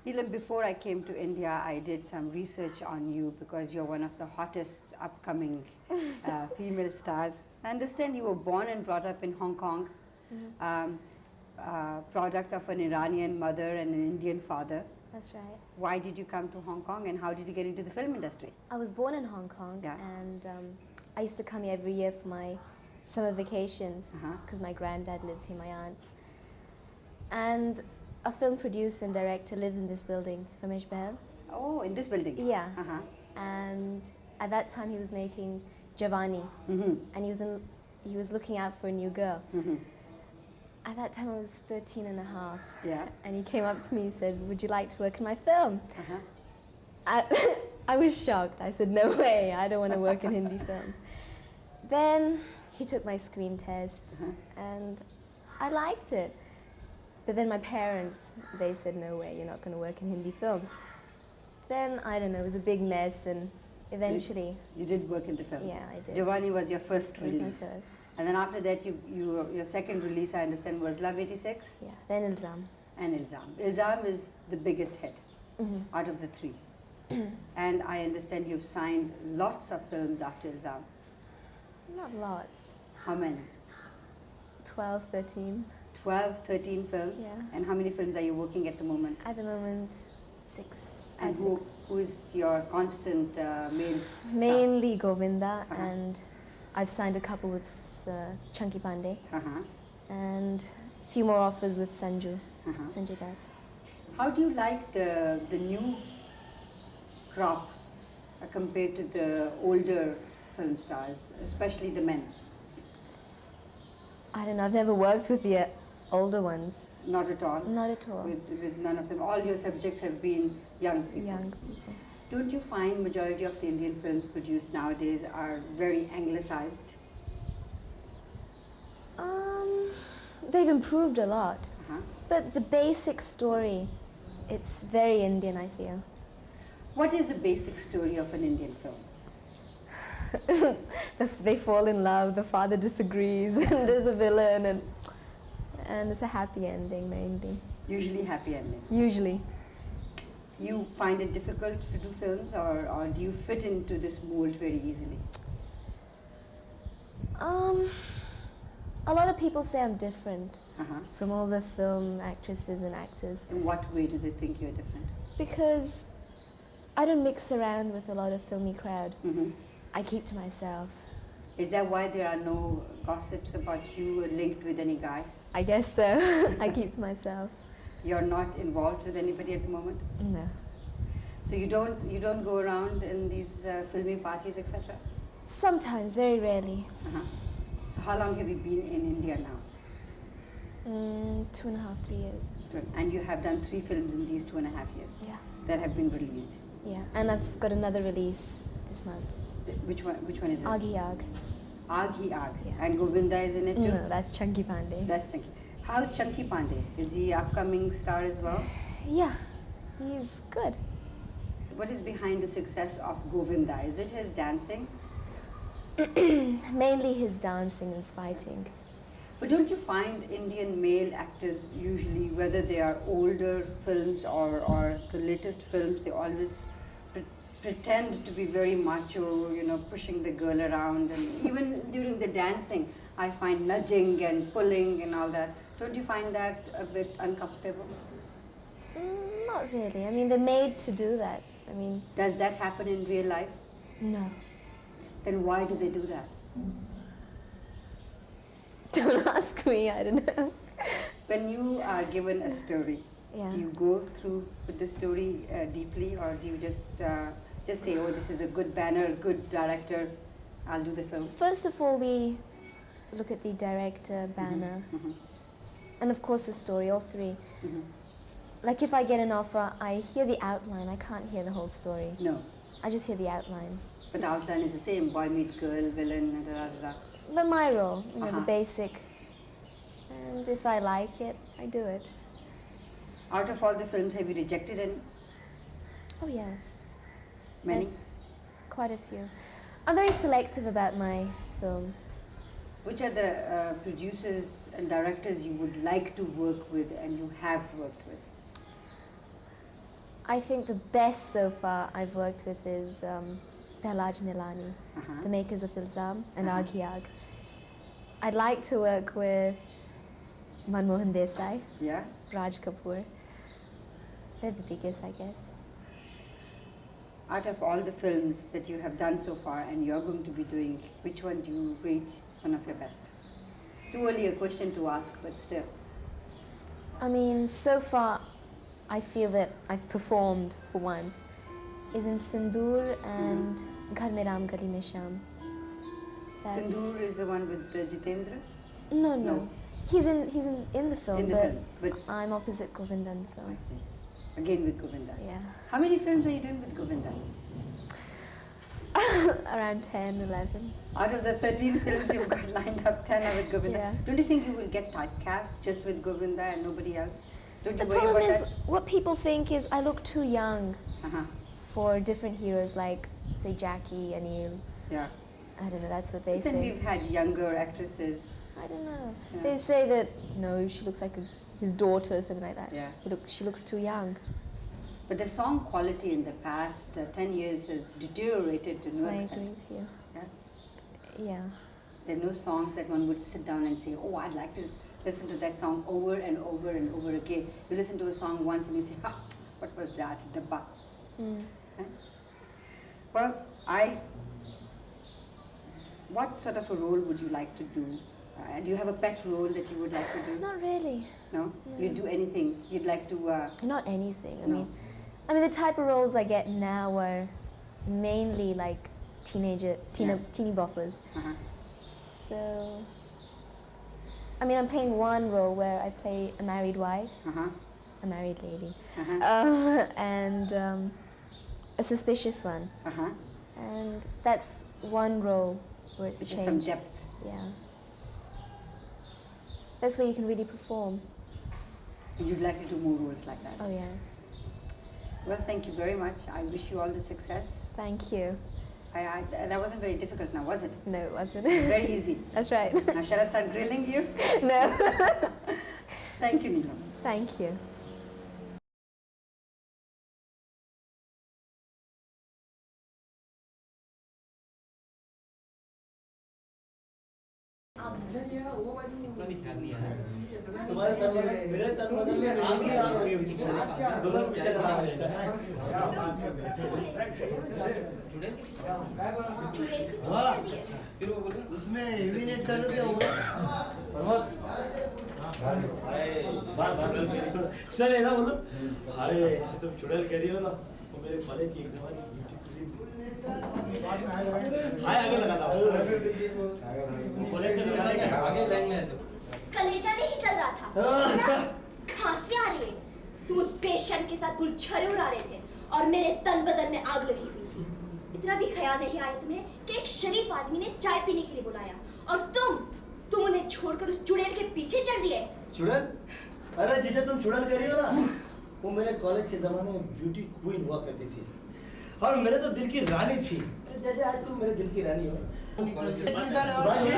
Neelam, before I came to India, I did some research on you because you're one of the hottest upcoming female stars. I understand you were born and brought up in Hong Kong, product of an Iranian mother and an Indian father. That's right. Why did you come to Hong Kong and how did you get into the film industry? I was born in Hong Kong, and I used to come here every year for my summer vacations because my granddad lives here, my aunts. And a film producer and director lives in this building, Ramesh Behl. Oh, in this building? Yeah. And at that time he was making Javani, and he was looking out for a new girl. At that time I was 13 and a half. Yeah. And he came up to me and said, "Would you like to work in my film?" I was shocked. I said, "No way, I don't want to work in Hindi films." Then he took my screen test and I liked it. But then my parents, they said, "No way, you're not going to work in Hindi films." Then, I don't know, it was a big mess, and eventually... You did work in the film? Yeah, I did. Javani was your first release? It was my first. And then after that, your second release, I understand, was Love 86? Yeah, then Ilzam. And Ilzam. Ilzam is the biggest hit out of the three. And I understand you've signed lots of films after Ilzam. Not lots. How many? 12, 13. 12, 13 films? Yeah. And how many films are you working at the moment? At the moment, 6. And who is your constant main star? Mainly Govinda, and I've signed a couple with Chunky Pandey, and a few more offers with Sanju Dutt. How do you like the new crop compared to the older film stars, especially the men? I don't know, I've never worked with the older ones. Not at all? Not at all. With none of them. All your subjects have been young people. Young people. Don't you find majority of the Indian films produced nowadays are very anglicized? They've improved a lot. But the basic story, it's very Indian, I feel. What is the basic story of an Indian film? They fall in love, the father disagrees, and there's a villain, and it's a happy ending mainly. Usually happy ending? Usually. You find it difficult to do films, or do you fit into this mold very easily? A lot of people say I'm different from all the film actresses and actors. In what way do they think you're different? Because I don't mix around with a lot of filmy crowd. I keep to myself. Is that why there are no gossips about you linked with any guy? I guess so. I keep to myself. You're not involved with anybody at the moment? No. So you don't go around in these filming parties, etc.? Sometimes, very rarely. So how long have you been in India now? 2.5, 3 years. And you have done 3 films in these 2.5 years? Yeah. That have been released? Yeah, and I've got another release this month. Which one is it? Aag Hi Aag. Aag Hi Aag. Yeah. And Govinda is in it too? No, that's Chunky Pandey. That's Chunky. How's Chunky Pandey? Is he upcoming star as well? Yeah, he's good. What is behind the success of Govinda? Is it his dancing? Mainly his dancing and fighting. But don't you find Indian male actors usually, whether they are older films or the latest films, they always pretend to be very macho, you know, pushing the girl around, and even during the dancing, I find nudging and pulling and all that. Don't you find that a bit uncomfortable? Not really. I mean, they're made to do that. I mean... Does that happen in real life? No. Then why do they do that? Don't ask me, I don't know. When you are given a story, do you go through with the story deeply, or do you just say, oh, this is a good banner, good director, I'll do the film? First of all, we look at the director, banner, and of course the story, all 3. Like if I get an offer, I hear the outline, I can't hear the whole story. No. I just hear the outline. But the outline is the same, boy meet girl, villain, But my role, you know, the basic. And if I like it, I do it. Out of all the films, have you rejected any? Oh yes. Many? Quite a few. I'm very selective about my films. Which are the producers and directors you would like to work with and you have worked with? I think the best so far I've worked with is Behlaj Nilani, the makers of Ilzam and Aag Hi Aag. I'd like to work with Manmohan Desai, Yeah. Raj Kapoor. They're the biggest, I guess. Out of all the films that you have done so far and you're going to be doing, which one do you rate one of your best? Too early a question to ask, but still. I mean, so far, I feel that I've performed for once. Is in Sindoor and Ghar Mein Ram Gali Mein Sham. Sindoor is the one with Jitendra? No. No. He's in the film, In the film, but I'm opposite Govinda in the I film. see. Again with Govinda. Yeah. How many films are you doing with Govinda? Around 10, 11. Out of the 13 films you've got lined up, 10 are with Govinda. Yeah. Don't you think you will get typecast just with Govinda and nobody else? Don't The you worry problem about is, what people think is I look too young that? for different heroes like, say, Jackie, Anil. Yeah. I don't know, that's what they But then say. we've had younger actresses. I don't know. Yeah. They say that, no, she looks like his daughter or something like that. Yeah. She looks too young. But the song quality in the past 10 years has deteriorated to no I extent. agree with you. Yeah? Yeah. There are no songs that one would sit down and say, oh, I'd like to listen to that song over and over and over again. You listen to a song once and you say, ah, what was that? Dabba. Right? Well, what sort of a role would you like to do? Do you have a pet role that you would like to do? Not really. No? You'd do anything? You'd like to... Not anything. No. I mean, the type of roles I get now are mainly like teeny boppers. So, I mean, I'm playing one role where I play a married wife, a married lady, and a suspicious one. And that's one role where it's a Just some change. depth. Yeah. That's where you can really perform. And you'd like to do more roles like that? Oh, yes. Well, thank you very much. I wish you all the success. Thank you. That wasn't very difficult now, was it? No, it wasn't. Very easy. That's right. Now, shall I start grilling you? No. Thank you, Neelam. Thank you. तुम्हारे तन में मेरे तन बदल में आग ही आग हो गई दोनों पीछे लगा रहेगा हाँ फिर वो बोले उसमें हेवी नेट डालो क्या हुआ सर ऐसा बोलो हाय ऐसे तुम चुड़ैल कह रही हो ना तो मेरे कॉलेज की एग्जाम आई हाय आगे लगा था कॉलेज का समय क्या आगे लाइन में है तो कलेजा नहीं चल रहा था खांसी आ रही है तुम उस पेशेंट के साथ गुलछरे उड़ा रहे थे और मेरे तन बदन में आग लगी हुई थी इतना भी ख्याल नहीं आया तुम्हें कि एक शरीफ आदमी ने चाय पीने के लिए बुलाया और तुम उन्हें छोड़कर उस चुड़ैल के पीछे चढ़ दिए चुड़ैल अरे जिसे तुम चुड़ैल कर रही हो ना वो मेरे कॉलेज के जमाने में ब्यूटी क्वीन हुआ करती थी और मेरे तो दिल की रानी थी जैसे आज तुम मेरे दिल की रानी हो